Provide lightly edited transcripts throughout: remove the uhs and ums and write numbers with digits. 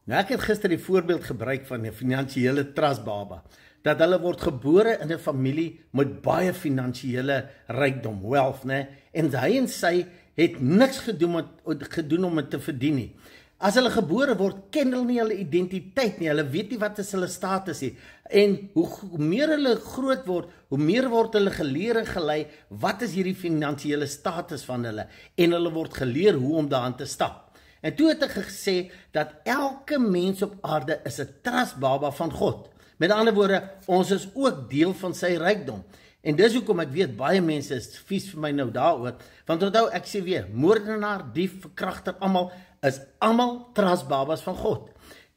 Nou ek het gister die voorbeeld gebruik van 'n finansiële trustbaba, dat hulle word gebore in 'n familie met baie finansiële rykdom, wealth, né? En hy en sy het niks gedoen om dit te verdien nie. As hulle gebore word, ken hulle nie hulle identiteit nie, hulle weet nie wat is hulle status nie. En hoe meer hulle groot word, hoe meer word hulle geleer en gelei, wat is hierdie finansiële status van hulle, en hulle word geleer hoe om daaraan te stap. En toe het ek gesê, dat elke mens op aarde is 'n trustbaba van God. Met ander woorde, ons is ook deel van sy rykdom. En dis hoekom ek weet, baie mense is vies vir my nou daaroor, want onthou, ek sê weer, moordenaar, dief, verkragter, is almal trustbabas van God.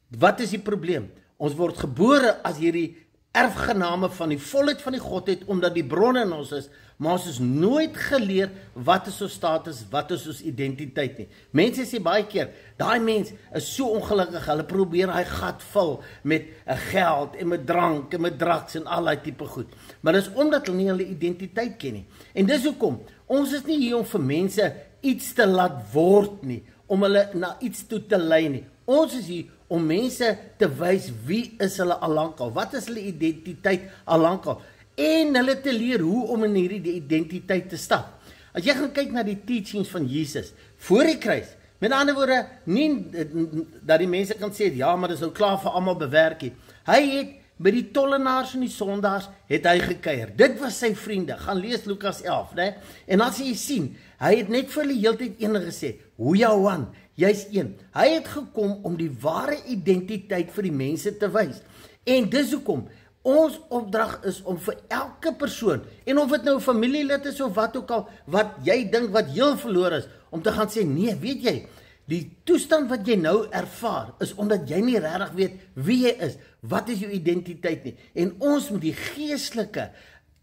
Wat is die probleem? Ons word gebore as hierdie erfgename van die volheid van die Godheid, omdat die bron in ons is, maar ons is nooit geleer wat is ons status, wat is ons identiteit nie. Mense sê baie keer, daai mens is so ongelukkig, hulle probeer hy gat vul met geld en met drank en met drugs en al die tipe goed. Maar dis omdat hulle nie hulle identiteit ken nie. En dis hoekom, ons is nie hier om vir mense iets te laat word nie, om hulle na iets toe te lei nie. Ons is hier om mense te wys wie is hulle alankal, wat is hulle identiteit alankal, en hulle te leer hoe om in hierdie identiteit te stap. As jy gaan kyk na die teachings van Jesus, voor die kruis, met ander woorde, nie dat die mense kan sê, ja, maar dit is nou klaar vir almal bewerk nie. Hy het by die tollenaars en die sondaars het hy gekuier. Dit was sy vriende. Gaan lees Lukas 11, né? En as jy sien, hy het net vir hulle heeltyd een gesê, Hoejawan, jy's een. Hy het gekom om die ware identiteit vir die mense te wys. En dis hoekom ons opdrag is om vir elke persoon, en of dit nou 'n familielid is of wat ook al, wat jy dink wat heel verloor is, om te gaan sê, nee, weet jy, die toestand wat jy nou ervaar, is omdat jy nie regtig weet wie jy is, wat is jou identiteit nie. En ons moet die geestelike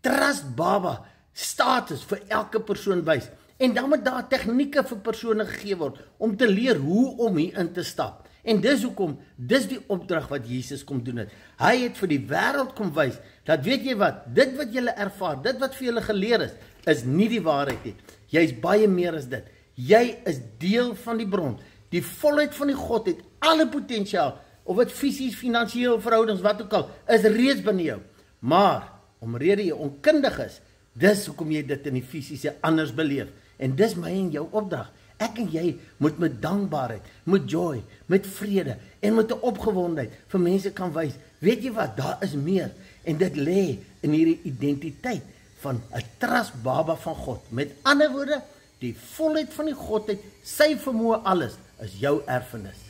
trustbaba status vir elke persoon wys. En dan moet daar tegnieke vir persone gegee word, om te leer hoe om hier in te stap. En dis hoekom, dis die opdrag wat Jesus kom doen het. Hy het vir die wêreld kom wys, dat weet jy wat, dit wat julle ervaar, dit wat vir julle geleer is nie die waarheid nie. Jy is baie meer as dit. Jy is deel van die bron. Die volheid van die Godheid, alle potensiaal, of dit fisies, finansiëel, verhoudings, wat ook al, is reeds binne jou. Maar, omrede jy onkundig is, dis hoekom jy dit in die fisiese anders beleef. En dis my en jou opdrag. Ek en jy moet met dankbaarheid, met joy, met vrede en met 'n opgewondenheid vir mense kan wys, weet jy wat, daar is meer. En dit lê in hierdie identiteit van 'n trustbaba van God. Met ander woorde, die volheid van die Godheid, sy vermoë alles, is jou erfenis.